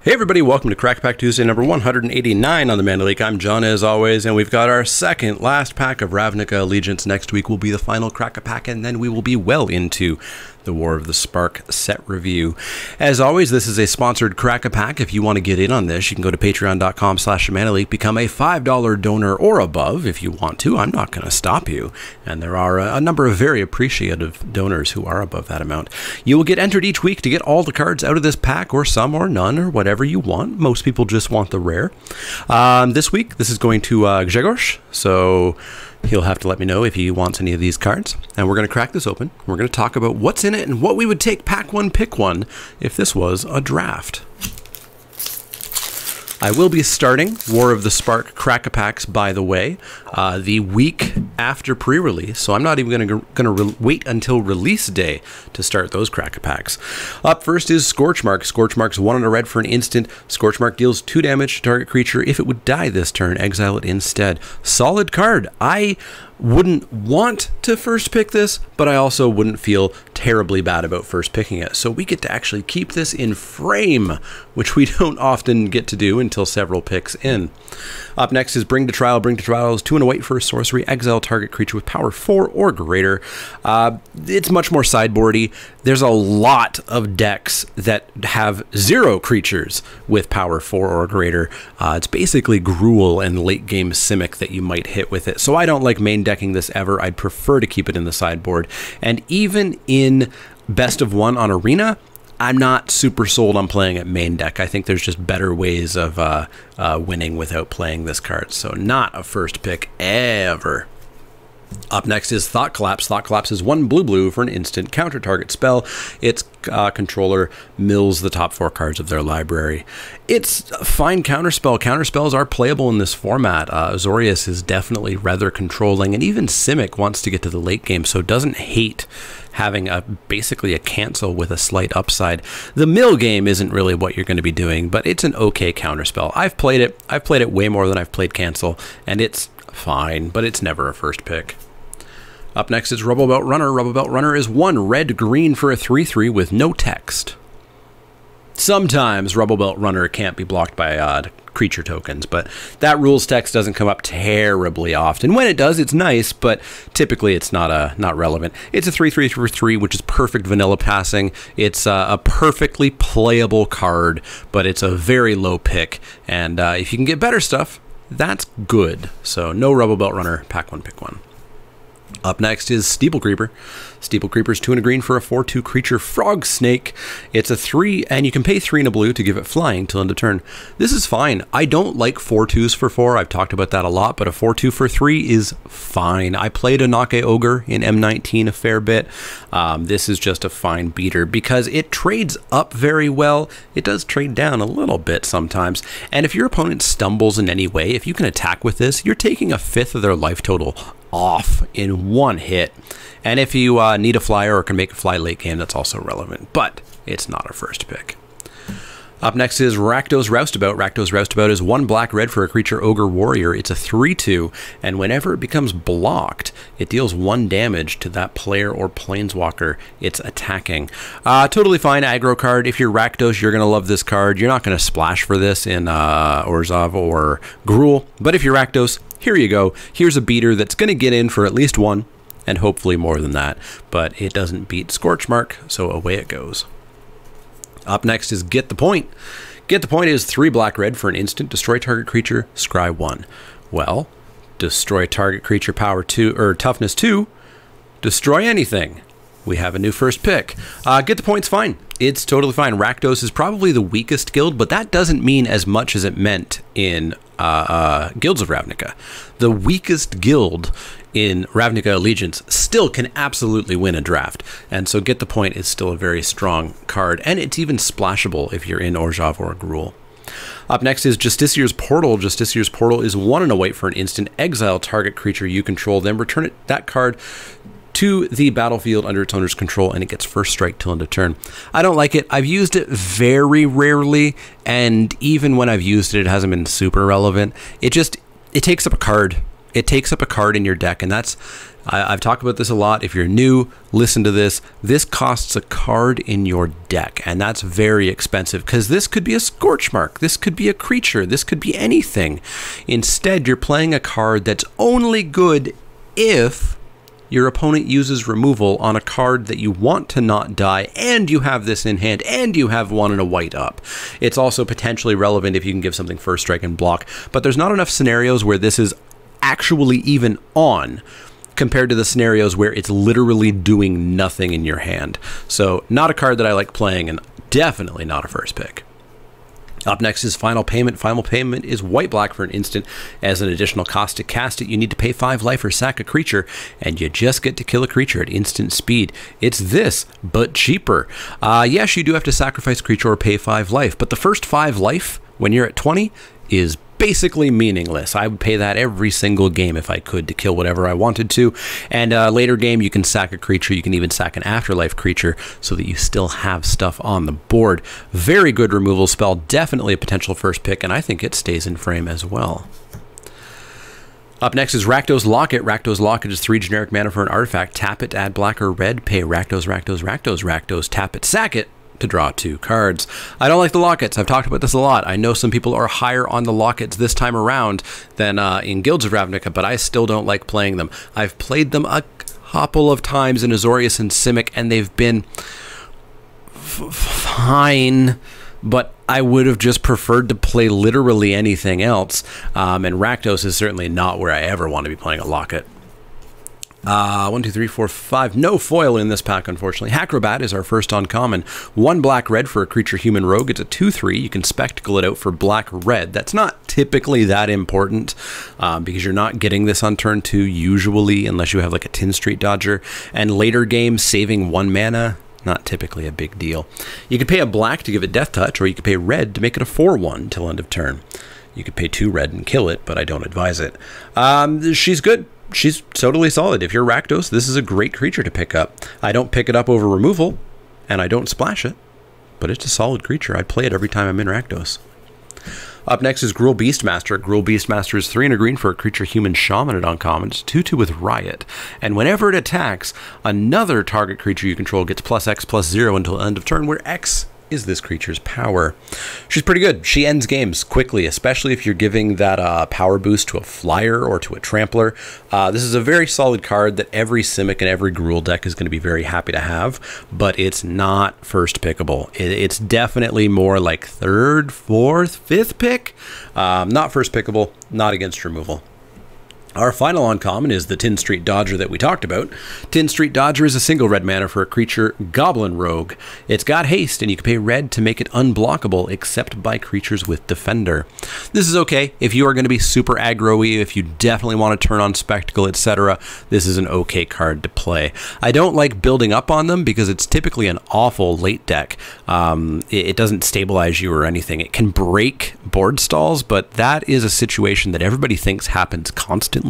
Hey everybody, welcome to Crack Pack Tuesday number 189 on the Mana Leak. I'm John as always, and we've got our second last pack of Ravnica Allegiance. Next week will be the final Crack a Pack, and then we will be well into the War of the Spark set review. As always, this is a sponsored Crack a Pack. If you want to get in on this, you can go to patreon.com/themanaleak, become a $5 donor or above if you want to. I'm not going to stop you. And there are a number of very appreciative donors who are above that amount. You will get entered each week to get all the cards out of this pack, or some or none, or whatever you want. Most people just want the rare. This week, this is going to Grzegorz, so he'll have to let me know if he wants any of these cards. And we're going to crack this open. We're going to talk about what's in it and what we would take pack one, pick one if this was a draft. I will be starting War of the Spark Crack-a-Packs, by the way, the week after pre-release, so I'm not even going to wait until release day to start those Crack-a-Packs. Up first is Scorchmark. Scorchmark's 1 and a red for an instant. Scorchmark deals 2 damage to target creature. If it would die this turn, exile it instead. Solid card. I wouldn't want to first pick this, but I also wouldn't feel terribly bad about first picking it. So we get to actually keep this in frame, which we don't often get to do until several picks in. Up next is Bring to Trial. Bring to Trial is 2 and a white for a sorcery. Exile target creature with power 4 or greater. It's much more sideboardy. There's a lot of decks that have 0 creatures with power 4 or greater. It's basically Gruul and late game Simic that you might hit with it. So I don't like main decking this ever. I'd prefer to keep it in the sideboard. And even in best of 1 on Arena, I'm not super sold on playing it main deck. I think there's just better ways of winning without playing this card. So not a first pick ever. Up next is Thought Collapse. Thought Collapse is 1 blue for an instant counter target spell. Its controller mills the top 4 cards of their library. It's a fine counterspell. Counterspells are playable in this format. Azorius is definitely rather controlling, and even Simic wants to get to the late game, so doesn't hate having basically a cancel with a slight upside. The mill game isn't really what you're going to be doing, but it's an okay counterspell. I've played it. I've played it way more than I've played cancel, and it's fine, but it's never a first pick. Up next is Rubble Belt Runner. Rubble Belt Runner is 1 red-green for a 3/3 with no text. Sometimes Rubble Belt Runner can't be blocked by creature tokens, but that rules text doesn't come up terribly often. When it does, it's nice, but typically it's not relevant. It's a 3/3 for 3, which is perfect vanilla passing. It's a perfectly playable card, but it's a very low pick, and if you can get better stuff, that's good. So no Rubble Belt Runner, pack 1, pick 1. Up next is Steeple Creeper. Steeple Creeper's 2 and a green for a 4/2 creature frog snake. It's a 3, and you can pay 3 and a blue to give it flying till end of turn. This is fine. I don't like 4/2s for 4. I've talked about that a lot, but a 4/2 for 3 is fine. I played a Nake Ogre in M19 a fair bit. This is just a fine beater because it trades up very well. It does trade down a little bit sometimes. And if your opponent stumbles in any way, if you can attack with this, you're taking a 5th of their life total off in 1 hit. And if you need a flyer or can make a fly late game, that's also relevant, but it's not a first pick. Up next is Rakdos Roustabout. Rakdos Roustabout is 1 black-red for a creature ogre warrior. It's a 3/2, and whenever it becomes blocked, it deals 1 damage to that player or planeswalker it's attacking. Totally fine aggro card. If you're Rakdos, you're going to love this card. You're not going to splash for this in Orzhov or Gruul, but if you're Rakdos, here you go. Here's a beater that's going to get in for at least 1, and hopefully more than that, but it doesn't beat Scorchmark, so away it goes. Up next is Get the Point. Get the Point is 3 black-red for an instant, destroy target creature, scry 1. Well, destroy target creature power 2 or toughness 2, destroy anything. We have a new first pick. Get the Point's fine. It's totally fine. Rakdos is probably the weakest guild, but that doesn't mean as much as it meant in Guilds of Ravnica. The weakest guild in Ravnica Allegiance still can absolutely win a draft, and so Get the Point is still a very strong card, and it's even splashable if you're in Orzhov or Gruul. Up next is Justicier's Portal. Justicier's Portal is 1 and a white for an instant. Exile target creature you control, then return that card to the battlefield under its owner's control, and it gets first strike till end of turn. I don't like it. I've used it very rarely, and even when I've used it, it hasn't been super relevant. It takes up a card It takes up a card in your deck, and I've talked about this a lot. If you're new, listen to this. This costs a card in your deck, and that's very expensive because this could be a Scorchmark, this could be a creature, this could be anything. Instead, you're playing a card that's only good if your opponent uses removal on a card that you want to not die, and you have this in hand, and you have 1 and a white up. It's also potentially relevant if you can give something first strike and block, but there's not enough scenarios where this is actually even on compared to the scenarios where it's literally doing nothing in your hand. So not a card that I like playing, and definitely not a first pick. Up next is Final Payment. Final Payment is white-black for an instant. As an additional cost to cast it, you need to pay 5 life or sack a creature, and you just get to kill a creature at instant speed. It's this, but cheaper. Yes, you do have to sacrifice a creature or pay 5 life, but the first 5 life, when you're at 20, is basically meaningless. I would pay that every single game if I could to kill whatever I wanted to. And later game, you can sack a creature. You can even sack an afterlife creature so that you still have stuff on the board. Very good removal spell. Definitely a potential first pick, and I think it stays in frame as well. Up next is Rakdos Locket. Rakdos Locket is 3 generic mana for an artifact. Tap it, add black or red, pay Rakdos, Rakdos, Rakdos, Rakdos, tap it, sack it, to draw 2 cards. I don't like the Lockets. I've talked about this a lot. I know some people are higher on the Lockets this time around than in Guilds of Ravnica, but I still don't like playing them. I've played them a couple of times in Azorius and Simic, and they've been fine, but I would have just preferred to play literally anything else, and Rakdos is certainly not where I ever want to be playing a Locket. 1, 2, 3, 4, 5. No foil in this pack, unfortunately. Hackrobat is our first uncommon. 1 black-red for a creature human rogue. It's a 2/3. You can spectacle it out for black-red. That's not typically that important because you're not getting this on turn 2 usually unless you have like a Tin Street Dodger. And later games, saving 1 mana, not typically a big deal. You could pay a black to give it Death Touch, or you could pay red to make it a 4/1 till end of turn. You could pay 2 red and kill it, but I don't advise it. She's good. She's totally solid. If you're Rakdos, this is a great creature to pick up. I don't pick it up over removal, and I don't splash it, but it's a solid creature. I play it every time I'm in Rakdos. Up next is Gruul Beastmaster. Gruul Beastmaster is 3 and a green for a creature human shaman at uncommon. It's 2/2 with Riot. And whenever it attacks, another target creature you control gets +X/+0 until end of turn, where X is this creature's power. She's pretty good. She ends games quickly, especially if you're giving that power boost to a flyer or to a trampler. This is a very solid card that every Simic and every Gruul deck is going to be very happy to have, but it's not first pickable. It's definitely more like 3rd, 4th, 5th pick. Not first pickable, not against removal. Our final uncommon is the Tin Street Dodger that we talked about. Tin Street Dodger is a single red mana for a creature Goblin Rogue. It's got haste, and you can pay red to make it unblockable except by creatures with Defender. This is okay if you are going to be super aggro-y, if you definitely want to turn on Spectacle, etc. This is an okay card to play. I don't like building up on them because it's typically an awful late deck. It doesn't stabilize you or anything. It can break board stalls, but that is a situation that everybody thinks happens constantly.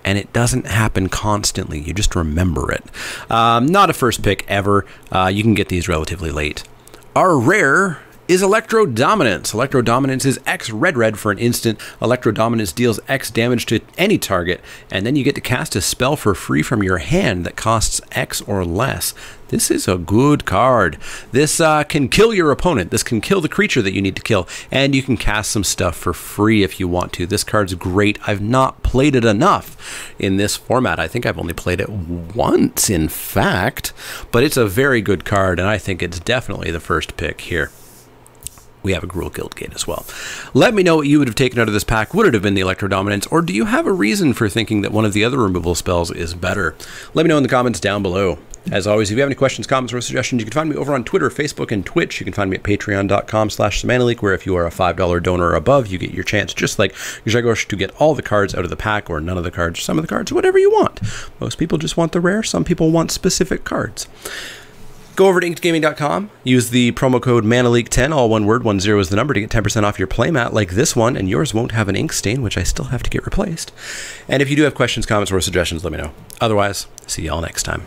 And it doesn't happen constantly. You just remember it. Not a first pick ever. You can get these relatively late. Our rare is Electro Dominance. Electro Dominance is X red for an instant. Electro Dominance deals X damage to any target, and then you get to cast a spell for free from your hand that costs X or less. This is a good card. This can kill your opponent. This can kill the creature that you need to kill, and you can cast some stuff for free if you want to. This card's great. I've not played it enough in this format. I think I've only played it once, in fact, but it's a very good card, and I think it's definitely the first pick here. We have a Gruul Guildgate as well. Let me know what you would have taken out of this pack. Would it have been the Electro Dominance, or do you have a reason for thinking that one of the other removal spells is better? Let me know in the comments down below. As always, if you have any questions, comments, or suggestions, you can find me over on Twitter, Facebook, and Twitch. You can find me at patreon.com/SemantiCleak, where if you are a $5 donor or above, you get your chance, just like Grzegorz, to get all the cards out of the pack, or none of the cards, some of the cards, whatever you want. Most people just want the rare. Some people want specific cards. Go over to inkedgaming.com, use the promo code MANALEAK10, all one word, 10 is the number, to get 10% off your playmat like this one, and yours won't have an ink stain, which I still have to get replaced. And if you do have questions, comments, or suggestions, let me know. Otherwise, see y'all next time.